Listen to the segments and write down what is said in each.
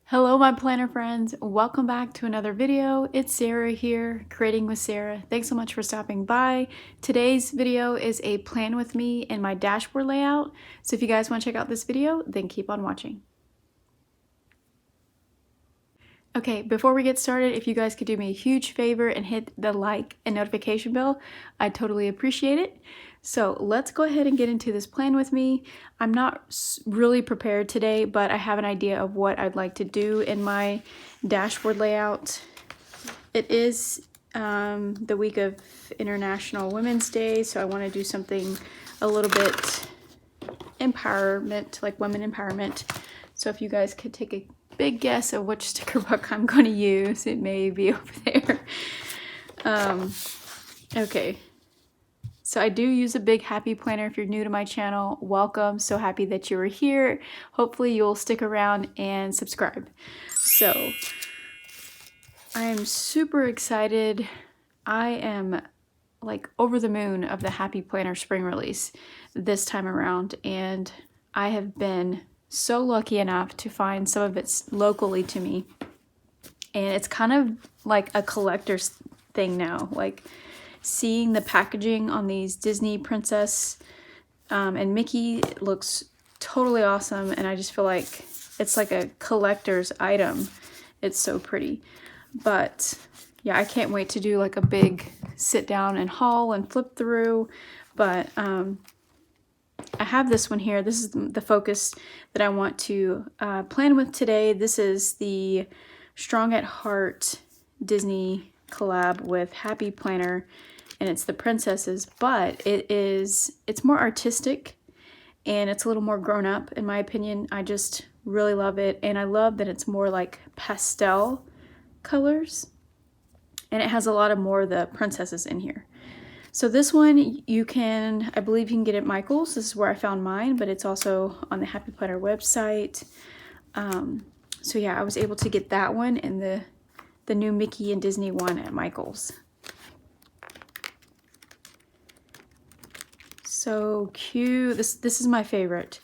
Hello my planner friends, welcome back to another video. It's Sarah here, Creating with Sarah. Thanks so much for stopping by. Today's video is a plan with me in my dashboard layout. So if you guys want to check out this video, then keep on watching. Okay, before we get started, if you guys could do me a huge favor and hit the like and notification bell, I'd totally appreciate it. So let's go ahead and get into this plan with me. I'm not really prepared today, but I have an idea of what I'd like to do in my dashboard layout. It is the week of International Women's Day, so I want to do something a little bit empowerment, like women empowerment. So if you guys could take a big guess of which sticker book I'm going to use, it may be over there. Okay. So I do use a big happy planner. If you're new to my channel, welcome. So happy that you are here. Hopefully you'll stick around and subscribe. So I am super excited. I am like over the moon of the Happy Planner spring release this time around, and I have been so lucky enough to find some of it locally to me, and it's kind of like a collector's thing now, like seeing the packaging on these Disney princess and Mickey looks totally awesome, and I just feel like it's like a collector's item. It's so pretty. But yeah, I can't wait to do like a big sit down and haul and flip through. But I have this one here. This is the focus that I want to plan with today. This is the Strong at Heart Disney collab with Happy Planner, and it's the princesses, but it's more artistic and it's a little more grown up in my opinion. I just really love it, and I love that it's more like pastel colors, and it has a lot of more of the princesses in here. So this one you can, I believe you can get at Michael's. This is where I found mine, but it's also on the Happy Planner website. So yeah, I was able to get that one and the new Mickey and Disney one at Michael's. So cute. This is my favorite.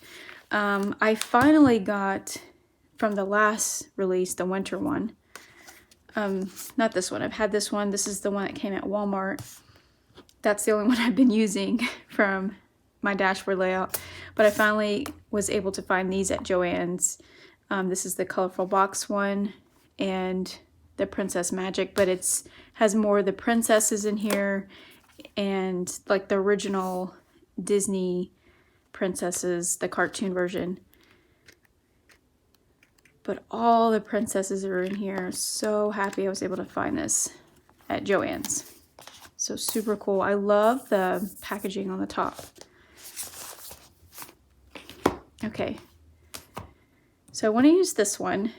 I finally got from the last release, the winter one. Not this one. I've had this one. This is the one that came at Walmart. That's the only one I've been using from my dashboard layout. But I finally was able to find these at Joann's. This is the colorful box one and the Princess Magic, but it's has more of the princesses in here and like the original Disney princesses, the cartoon version. But all the princesses are in here. So happy I was able to find this at Joann's. So super cool. I love the packaging on the top. Okay. So I want to use this one,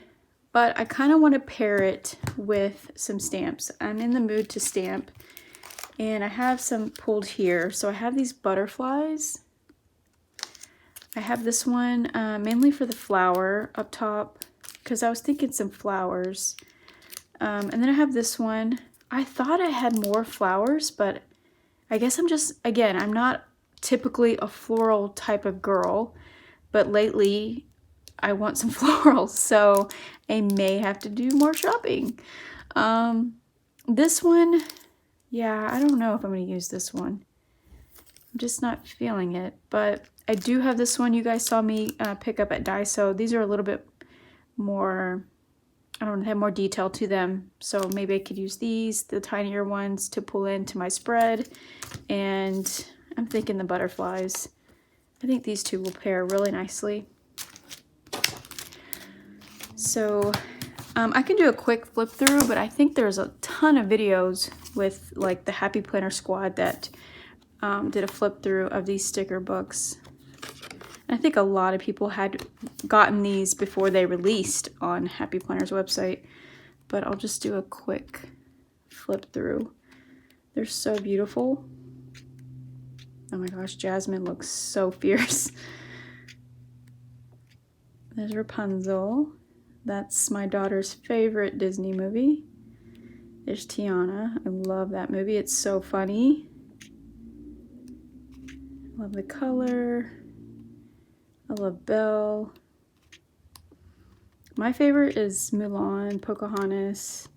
but I kind of want to pair it with some stamps. I'm in the mood to stamp, and I have some pulled here. So I have these butterflies. I have this one mainly for the flower up top, because I was thinking some flowers. And then I have this one. I thought I had more flowers, but I guess I'm just, again, I'm not typically a floral type of girl, but lately I want some florals, so I may have to do more shopping. This one, yeah, I don't know if I'm going to use this one. I'm just not feeling it, but I do have this one you guys saw me pick up at Daiso. These are a little bit more, I don't know, have more detail to them, so maybe I could use these, the tinier ones, to pull into my spread. And I'm thinking the butterflies. I think these two will pair really nicely. So I can do a quick flip through, but I think there's a ton of videos with like the Happy Planner squad that did a flip through of these sticker books. I think a lot of people had gotten these before they released on Happy Planner's website, but I'll just do a quick flip through. They're so beautiful. Oh my gosh, Jasmine looks so fierce. There's Rapunzel. That's my daughter's favorite Disney movie. There's Tiana. I love that movie. It's so funny. Love the color. I love Belle. My favorite is Mulan, Pocahontas.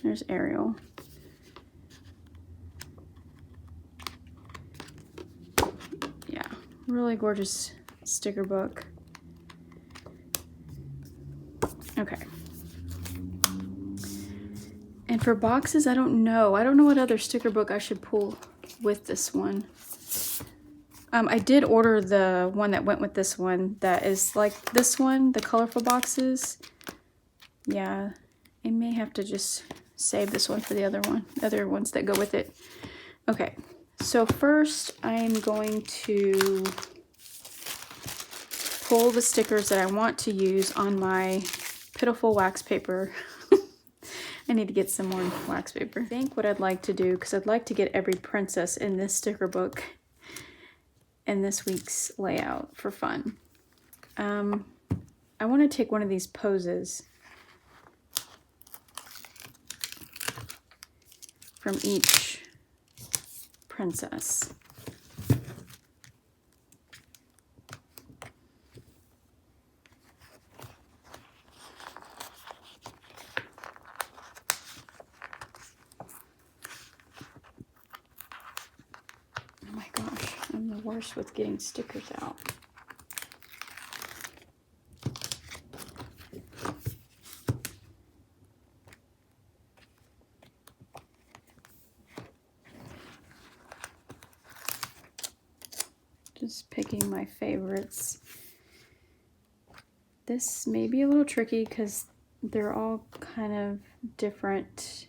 There's Ariel. Yeah, really gorgeous sticker book. Okay. And for boxes, I don't know. I don't know what other sticker book I should pull with this one. I did order the one that went with this one that is like this one, the colorful boxes. Yeah, I may have to just save this one for the other one, other ones that go with it. Okay, so first I'm going to pull the stickers that I want to use on my pitiful wax paper. I need to get some more wax paper. I think what I'd like to do, because I'd like to get every princess in this sticker book in this week's layout for fun. I want to take one of these poses from each princess. Oh my gosh, I'm the worst with getting stickers out. Just picking my favorites. This may be a little tricky because they're all kind of different.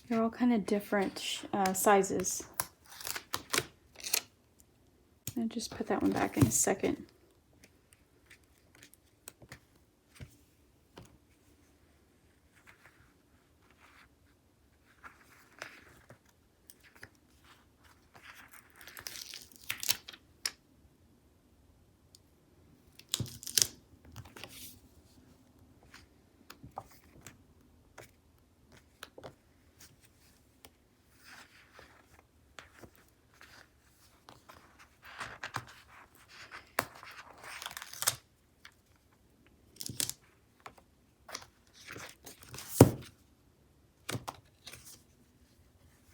They're all kind of different sizes. I'll just put that one back in a second.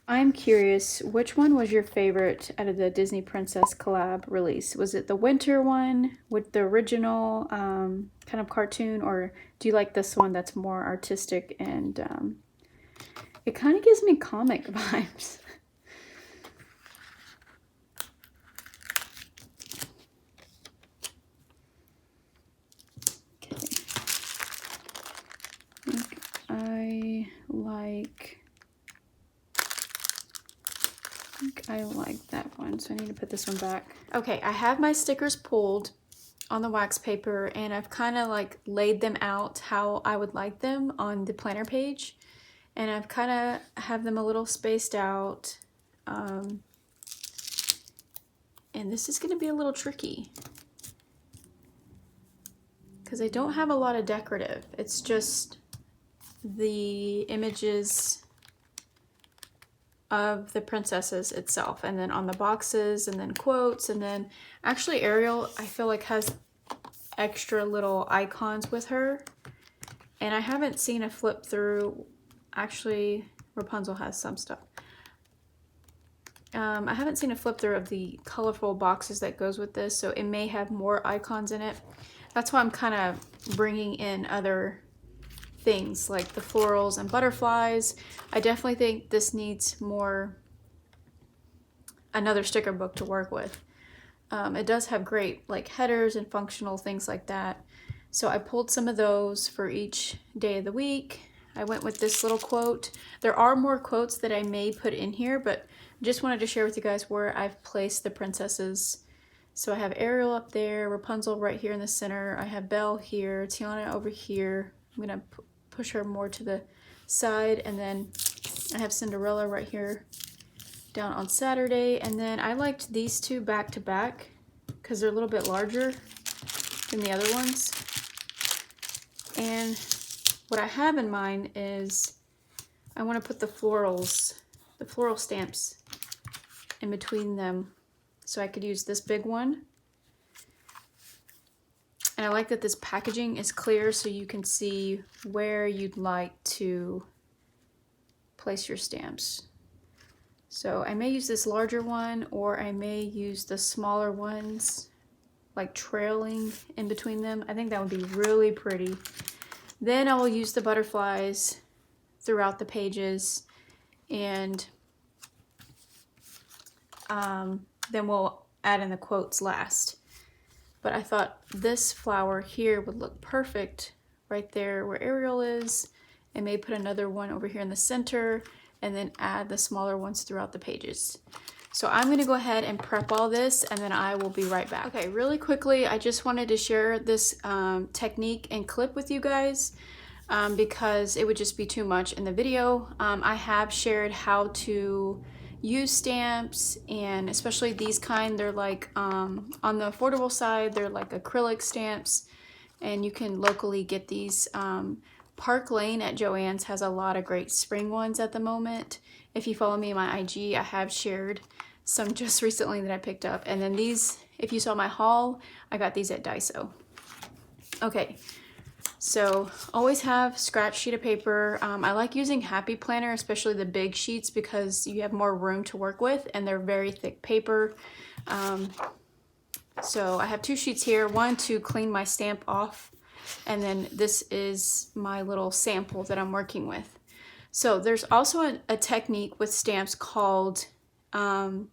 I'm curious, which one was your favorite out of the Disney Princess collab release? Was it the winter one with the original kind of cartoon, or do you like this one that's more artistic and it kind of gives me comic vibes? I like that one, so I need to put this one back. Okay, I have my stickers pulled on the wax paper, and I've kind of like laid them out how I would like them on the planner page, and I've kind of have them a little spaced out, and this is going to be a little tricky because I don't have a lot of decorative. It's just the images of the princesses itself, and then on the boxes, and then quotes, and then actually Ariel I feel like has extra little icons with her, and I haven't seen a flip through. Actually Rapunzel has some stuff. I haven't seen a flip through of the colorful boxes that goes with this, so it may have more icons in it. That's why I'm kind of bringing in other things like the florals and butterflies. I definitely think this needs another sticker book to work with. It does have great like headers and functional things like that. So I pulled some of those for each day of the week. I went with this little quote. There are more quotes that I may put in here, but just wanted to share with you guys where I've placed the princesses. So I have Ariel up there, Rapunzel right here in the center. I have Belle here, Tiana over here. I'm gonna push her more to the side, and then I have Cinderella right here down on Saturday. And then I liked these two back to back because they're a little bit larger than the other ones. And what I have in mind is I want to put the florals the floral stamps in between them. So I could use this big one. And I like that this packaging is clear so you can see where you'd like to place your stamps. So I may use this larger one, or I may use the smaller ones, like trailing in between them. I think that would be really pretty. Then I will use the butterflies throughout the pages, and then we'll add in the quotes last. But I thought this flower here would look perfect right there where Ariel is. I may put another one over here in the center and then add the smaller ones throughout the pages. So I'm gonna go ahead and prep all this, and then I will be right back. Okay, really quickly, I just wanted to share this technique and clip with you guys because it would just be too much in the video. I have shared how to use stamps, and especially these kind, they're like on the affordable side, they're like acrylic stamps, and you can locally get these. Park Lane at Joann's has a lot of great spring ones at the moment. If you follow me on my IG, I have shared some just recently that I picked up. And then these, if you saw my haul, I got these at Daiso. Okay, so always have scratch sheet of paper. I like using Happy Planner, especially the big sheets, because you have more room to work with and they're very thick paper. So I have 2 sheets here, one to clean my stamp off, and then this is my little sample that I'm working with. So there's also a technique with stamps called no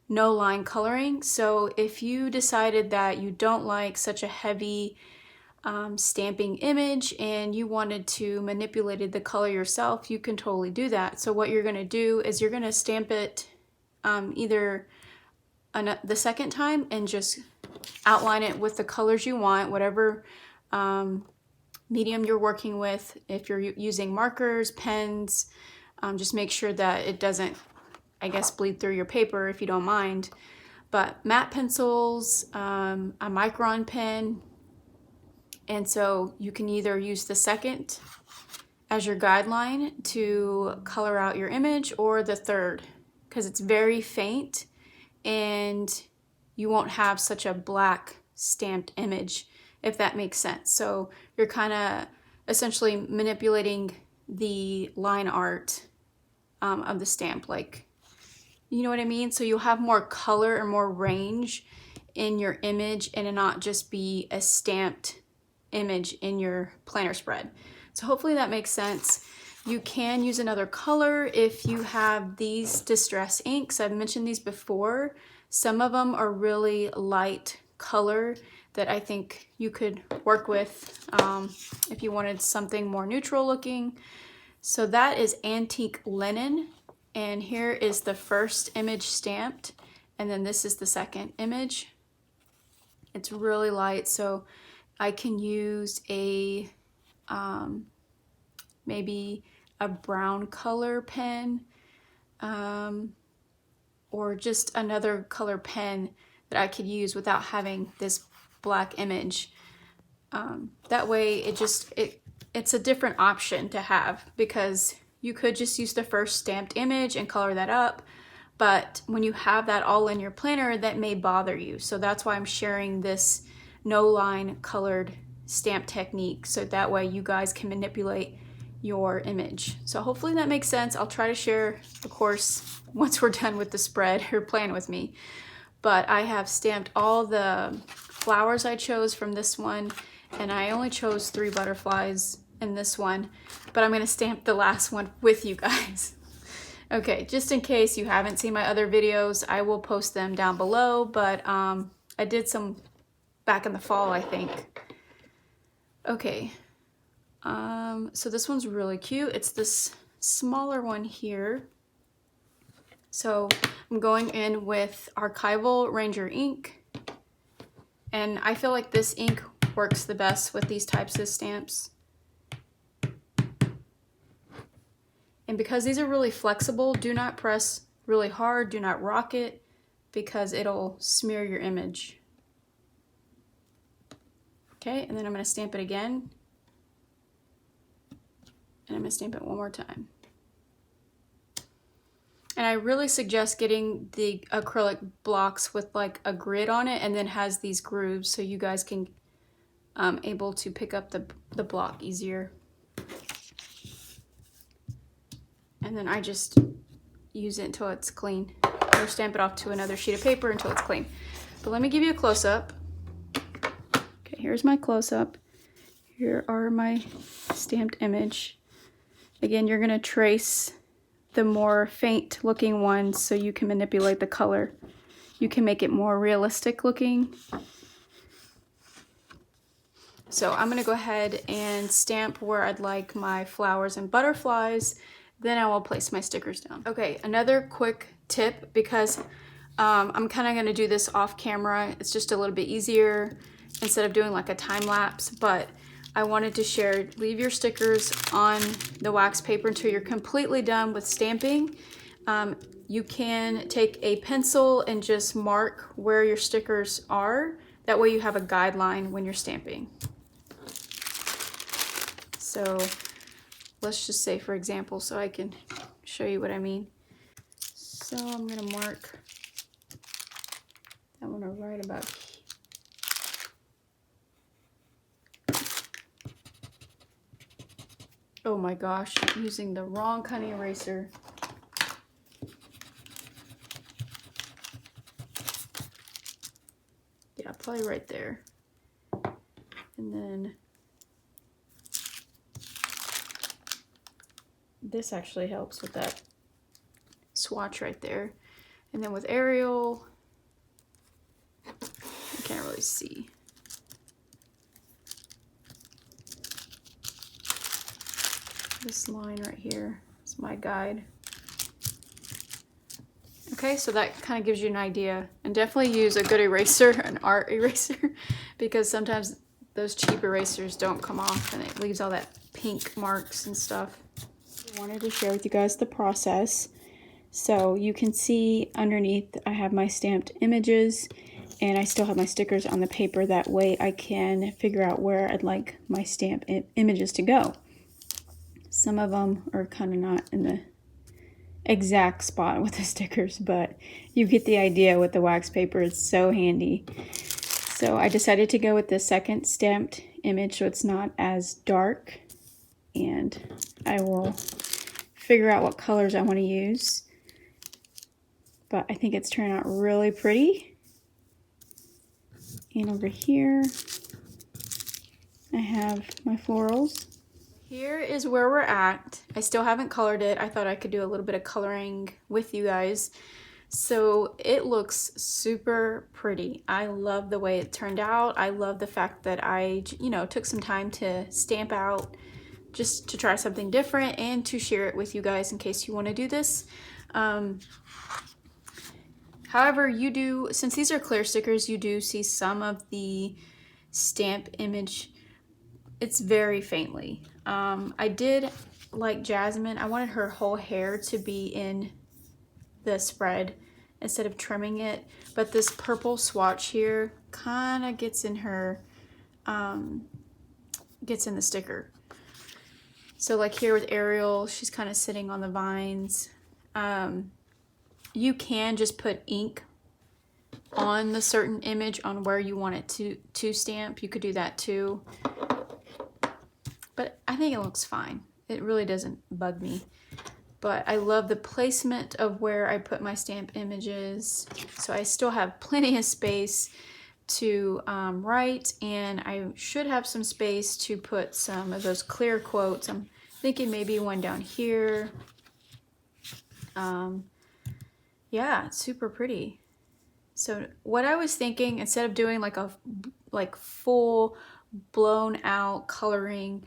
line coloring. So if you decided that you don't like such a heavy stamping image and you wanted to manipulate the color yourself, you can totally do that. So what you're going to do is you're going to stamp it either the second time and just outline it with the colors you want, whatever medium you're working with. If you're using markers, pens, just make sure that it doesn't, I guess, bleed through your paper if you don't mind. But matte pencils, a micron pen, and so you can either use the second as your guideline to color out your image, or the third, because it's very faint and you won't have such a black stamped image, if that makes sense. So you're kind of essentially manipulating the line art of the stamp, like, you know what I mean? So you'll have more color or more range in your image, and it not just be a stamped image in your planner spread. So hopefully that makes sense. You can use another color if you have these distress inks. I've mentioned these before. Some of them are really light color that I think you could work with if you wanted something more neutral looking. So that is Antique Linen, and here is the first image stamped, and then this is the second image. It's really light, so I can use a maybe a brown color pen or just another color pen that I could use without having this black image. That way it's a different option to have, because you could just use the first stamped image and color that up, but when you have that all in your planner, that may bother you. So that's why I'm sharing this no line colored stamp technique, so that way you guys can manipulate your image. So hopefully that makes sense. I'll try to share, of course, once we're done with the spread or plan with me. But I have stamped all the flowers I chose from this one, and I only chose 3 butterflies in this one, but I'm going to stamp the last one with you guys. Okay, just in case you haven't seen my other videos, I will post them down below, but I did some back in the fall, I think. Okay, so this one's really cute. It's this smaller one here. So I'm going in with Archival Ranger ink, and I feel like this ink works the best with these types of stamps. And because these are really flexible, do not press really hard, do not rock it, because it'll smear your image. Okay, and then I'm going to stamp it again, and I'm going to stamp it one more time. And I really suggest getting the acrylic blocks with like a grid on it and then has these grooves so you guys can able to pick up the block easier. And then I just use it until it's clean, or stamp it off to another sheet of paper until it's clean. But let me give you a close-up. Okay, here's my close-up. Here are my stamped image. Again, you're gonna trace the more faint looking ones so you can manipulate the color. You can make it more realistic looking. So I'm gonna go ahead and stamp where I'd like my flowers and butterflies. Then I will place my stickers down. Okay, another quick tip, because I'm kind of gonna do this off camera. It's just a little bit easier instead of doing like a time lapse, but I wanted to share, leave your stickers on the wax paper until you're completely done with stamping. You can take a pencil and just mark where your stickers are. That way you have a guideline when you're stamping. So let's just say, for example, so I can show you what I mean. So I'm gonna mark that one right about here. Oh my gosh, I'm using the wrong kind of eraser. Yeah, probably right there. And then this actually helps with that swatch right there. And then with Arial, I can't really see. This line right here is my guide. Okay, so that kind of gives you an idea. And definitely use a good eraser, an art eraser, because sometimes those cheap erasers don't come off and it leaves all that pink marks and stuff. I wanted to share with you guys the process. So you can see underneath I have my stamped images and I still have my stickers on the paper. That way I can figure out where I'd like my stamp images to go. Some of them are kind of not in the exact spot with the stickers, but you get the idea with the wax paper. It's so handy. So I decided to go with the second stamped image so it's not as dark, and I will figure out what colors I want to use. But I think it's turned out really pretty. And over here I have my florals. Here is where we're at. I still haven't colored it. I thought I could do a little bit of coloring with you guys. So it looks super pretty. I love the way it turned out. I love the fact that I, took some time to stamp out just to try something different and to share it with you guys in case you want to do this. However, you do, since these are clear stickers, you do see some of the stamp image. It's very faintly. I did like Jasmine. I wanted her whole hair to be in the spread instead of trimming it, but this purple swatch here kind of gets in her, gets in the sticker. So like here with Ariel, she's kind of sitting on the vines. You can just put ink on the certain image on where you want it to stamp. You could do that too. But I think it looks fine. It really doesn't bug me. But I love the placement of where I put my stamp images. So I still have plenty of space to write, and I should have some space to put some of those clear quotes. I'm thinking maybe one down here. Yeah, it's super pretty. So what I was thinking, instead of doing like a full blown out coloring,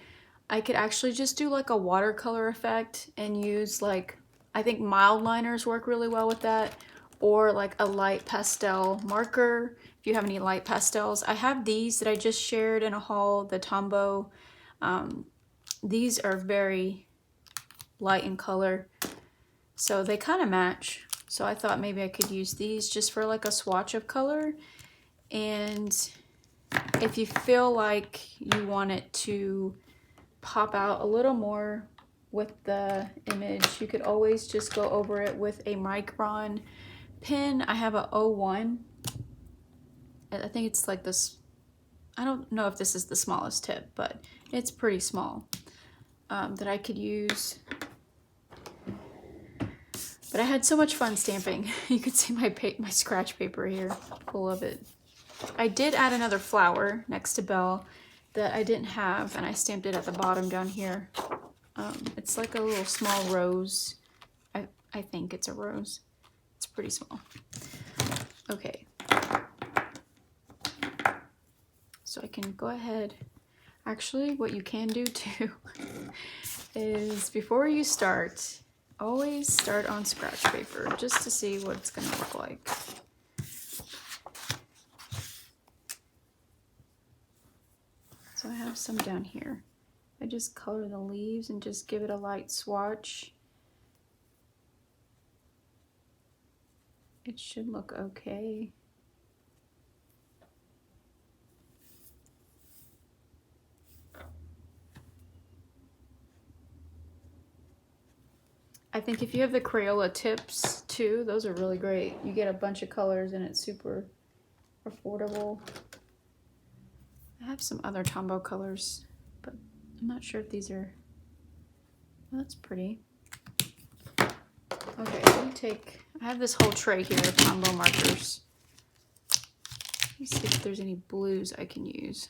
I could actually just do like a watercolor effect and use like, I think mild liners work really well with that, or like a light pastel marker if you have any light pastels. I have these that I just shared in a haul, the Tombow. These are very light in color, so they kind of match. So I thought maybe I could use these just for like a swatch of color. And if you feel like you want it to pop out a little more, with the image. You could always just go over it with a micron pen. I have a 01. I think it's like this. I don't know if this is the smallest tip, but it's pretty small that I could use. But I had so much fun stamping. You could see my scratch paper here, full of it. I did add another flower next to Belle that I didn't have, and I stamped it at the bottom down here. It's like a little small rose. I think it's a rose. It's pretty small. Okay. So I can go ahead. Actually, what you can do too is before you start, always start on scratch paper just to see what it's going to look like. So I have some down here. I just color the leaves and just give it a light swatch. It should look okay. I think if you have the Crayola tips too, those are really great. You get a bunch of colors and it's super affordable. I have some other Tombow colors, but I'm not sure if these are, well, that's pretty. Okay, let me take, I have this whole tray here of Tombow markers. Let me see if there's any blues I can use.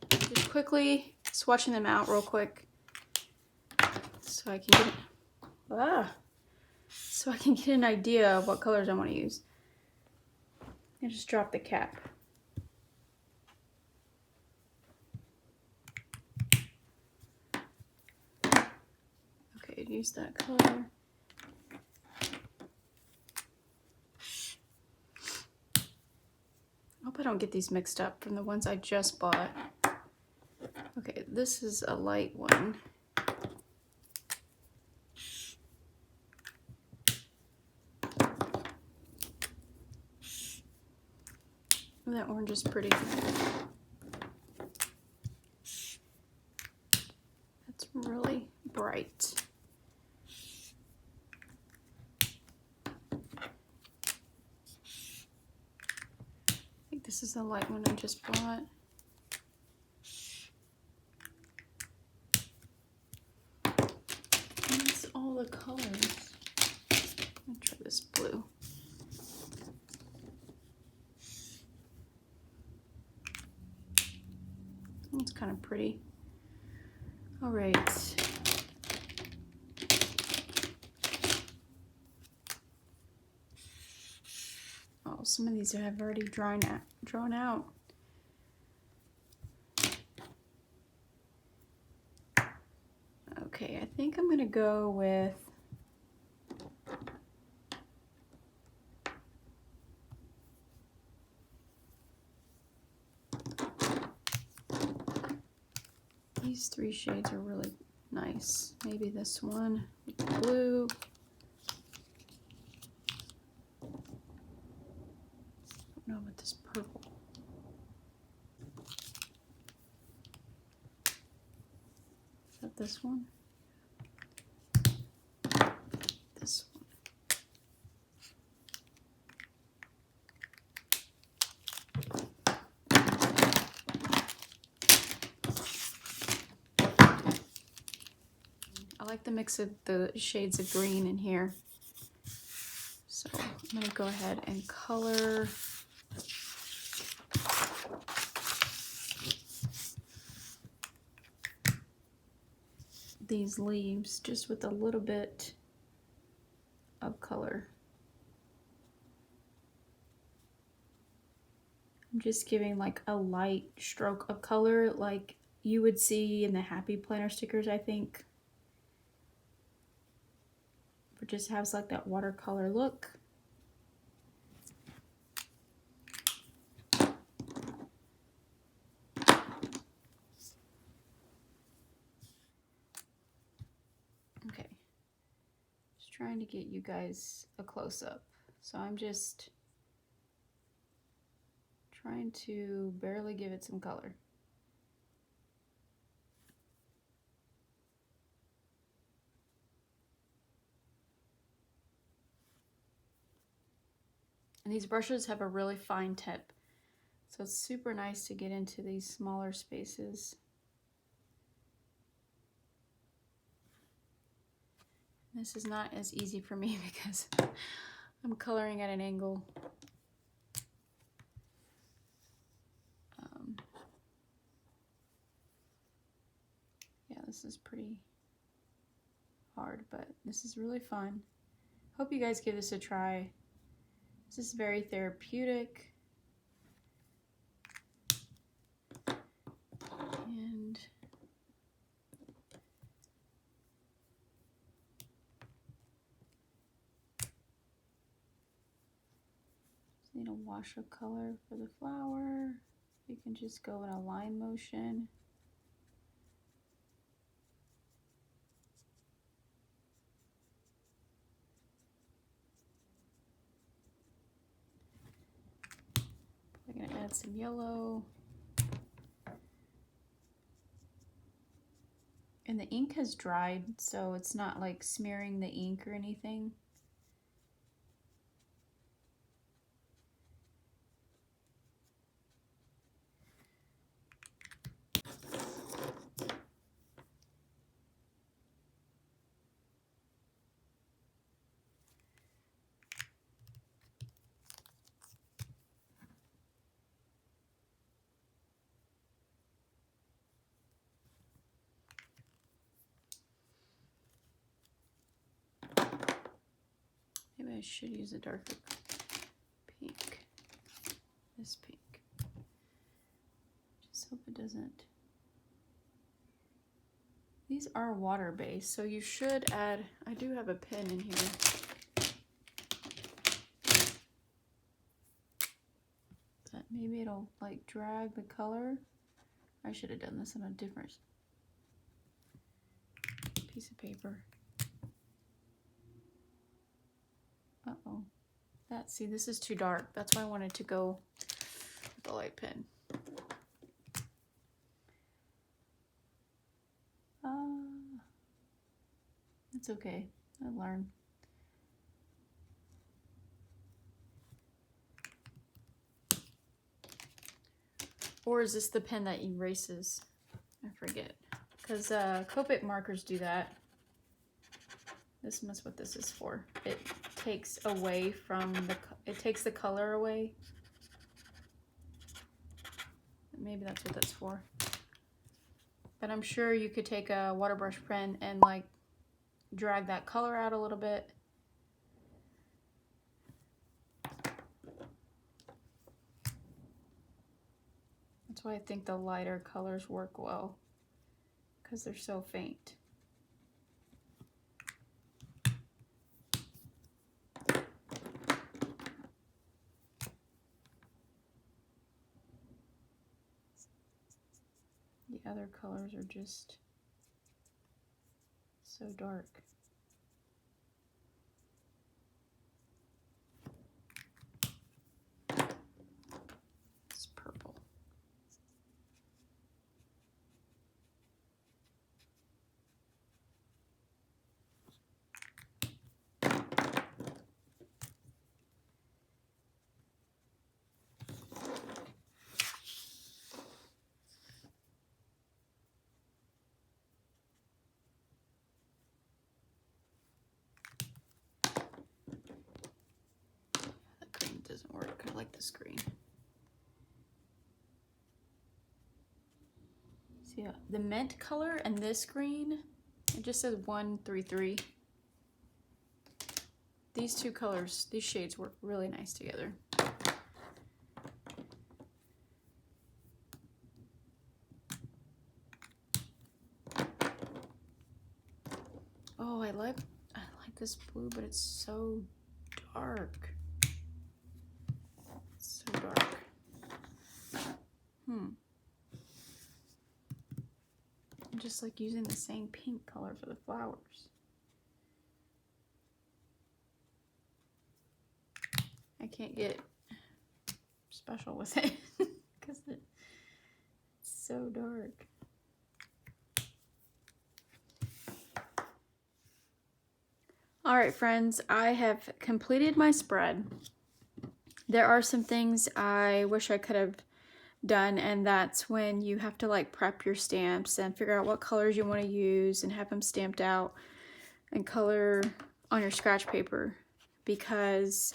Just quickly swatching them out real quick so I can get an idea of what colors I want to use. I just drop the cap. Okay, use that color. I hope I don't get these mixed up from the ones I just bought. Okay, this is a light one. Oh, that orange is pretty. That's really bright. I think this is the light one I just bought. That's all the colors. I'll try this blue. It's kind of pretty. All right. Oh, some of these have already drawn out. Okay, I think I'm gonna go with these three shades are really nice. Maybe this one with the blue. I don't know about this purple. Is that this one? This one. I like the mix of the shades of green in here. So I'm gonna go ahead and color these leaves just with a little bit of color. I'm just giving like a light stroke of color like you would see in the Happy Planner stickers, I think. It just has like that watercolor look. Okay, just trying to get you guys a close-up. So I'm just trying to barely give it some color. And these brushes have a really fine tip, so it's super nice to get into these smaller spaces. This is not as easy for me because I'm coloring at an angle. Yeah, this is pretty hard, but this is really fun. Hope you guys give this a try. This is very therapeutic. And just need a wash of color for the flower. You can just go in a line motion. I'm gonna add some yellow. And the ink has dried, so it's not like smearing the ink or anything. Maybe I should use a darker pink. This pink. Just hope it doesn't. These are water-based, so you should add, I do have a pen in here. But maybe it'll like drag the color. I should have done this on a different piece of paper. Uh-oh. See, this is too dark. That's why I wanted to go with the light pen. It's okay. I learned. Or is this the pen that erases? I forget. Because Copic markers do that. This is what this is for. It takes away from the, it takes the color away. Maybe that's what that's for. But I'm sure you could take a water brush pen and like drag that color out a little bit. That's why I think the lighter colors work well, because they're so faint. The other colors are just so dark. It's purple. Doesn't work. I like this green. See the mint color and this green, it just says 133. These two colors, these shades work really nice together. Oh, I like this blue, but it's so dark. So dark. I'm just like using the same pink color for the flowers. I can't get special with it because it's so dark. All right, friends, I have completed my spread. There are some things I wish I could have done, and that's when you have to like prep your stamps and figure out what colors you want to use and have them stamped out and color on your scratch paper, because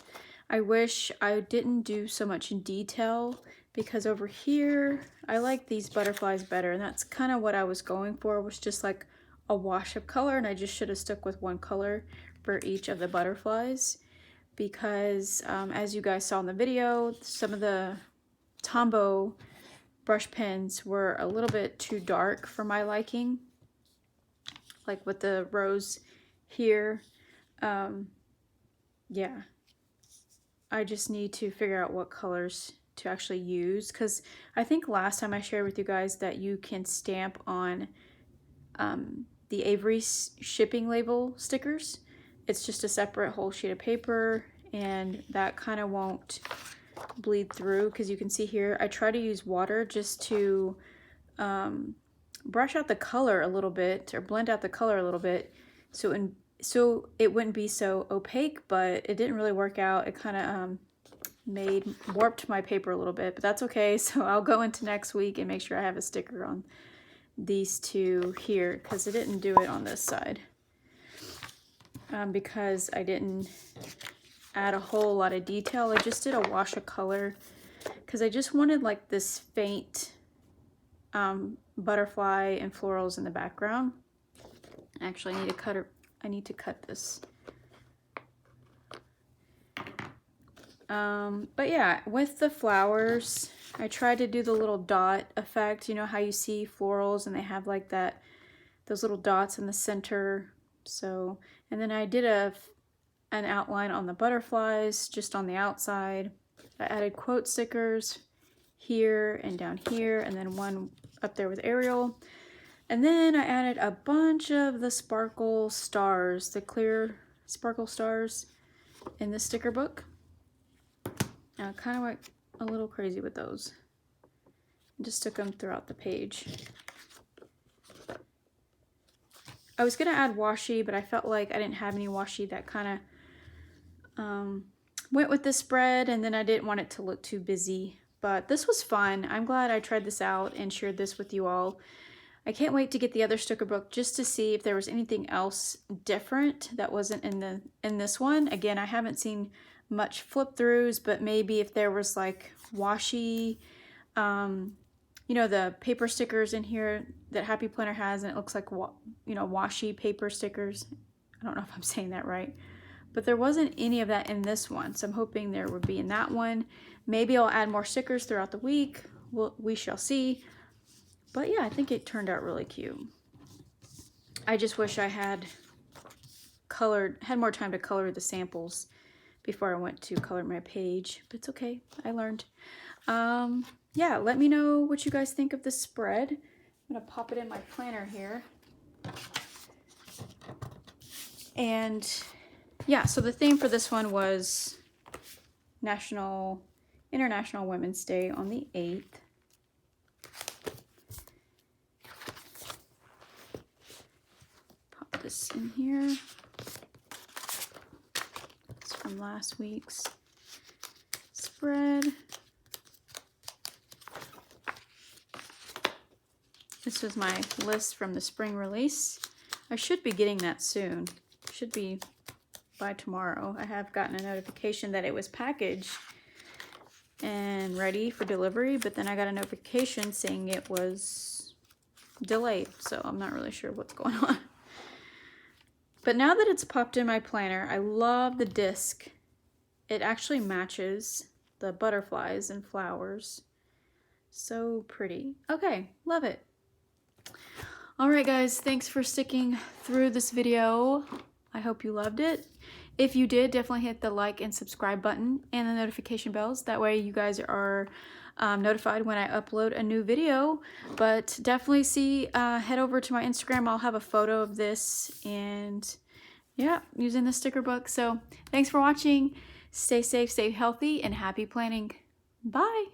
I wish I didn't do so much in detail, because over here I like these butterflies better, and that's kind of what I was going for, was just like a wash of color, and I just should have stuck with one color for each of the butterflies, because as you guys saw in the video, some of the Tombow brush pens were a little bit too dark for my liking, like with the rose here. Yeah, I just need to figure out what colors to actually use, because I think last time I shared with you guys that you can stamp on the Avery shipping label stickers. It's just a separate whole sheet of paper, and that kind of won't bleed through, because you can see here I try to use water just to brush out the color a little bit, or blend out the color a little bit, so it wouldn't be so opaque, but it didn't really work out. It kind of warped my paper a little bit, but that's okay. So I'll go into next week and make sure I have a sticker on these two here, because I didn't do it on this side, because I didn't add a whole lot of detail. I just did a wash of color, because I just wanted like this faint butterfly and florals in the background. Actually, I need to cut this. But yeah, with the flowers, I tried to do the little dot effect. You know how you see florals and they have like those little dots in the center. So, and then I did an outline on the butterflies, just on the outside. I added quote stickers here and down here, and then one up there with Ariel. And then I added a bunch of the sparkle stars, the clear sparkle stars in the sticker book. I kind of went a little crazy with those. Just stuck them throughout the page. I was gonna add washi, but I felt like I didn't have any washi that kind of went with the spread, and then I didn't want it to look too busy. But this was fun. I'm glad I tried this out and shared this with you all. I can't wait to get the other sticker book just to see if there was anything else different that wasn't in this one. Again, I haven't seen much flip throughs, but maybe if there was like washi, you know, the paper stickers in here that Happy Planner has, and it looks like, you know, washi paper stickers. I don't know if I'm saying that right, but there wasn't any of that in this one, so I'm hoping there would be in that one. Maybe I'll add more stickers throughout the week. We shall see. But yeah, I think it turned out really cute. I just wish I had more time to color the samples before I went to color my page, but it's okay, I learned. Yeah, let me know what you guys think of this spread. I'm gonna pop it in my planner here. And yeah, so the theme for this one was International Women's Day on the 8th. Pop this in here. It's from last week's spread. This was my list from the spring release. I should be getting that soon. Should be by tomorrow. I have gotten a notification that it was packaged and ready for delivery, but then I got a notification saying it was delayed, so I'm not really sure what's going on. But now that it's popped in my planner, I love the disc. It actually matches the butterflies and flowers. So pretty. Okay, love it. All right, guys, thanks for sticking through this video. I hope you loved it. If you did, definitely hit the like and subscribe button and the notification bells. That way you guys are notified when I upload a new video. But definitely head over to my Instagram. I'll have a photo of this, and yeah, using the sticker book. So thanks for watching. Stay safe, stay healthy, and happy planning. Bye.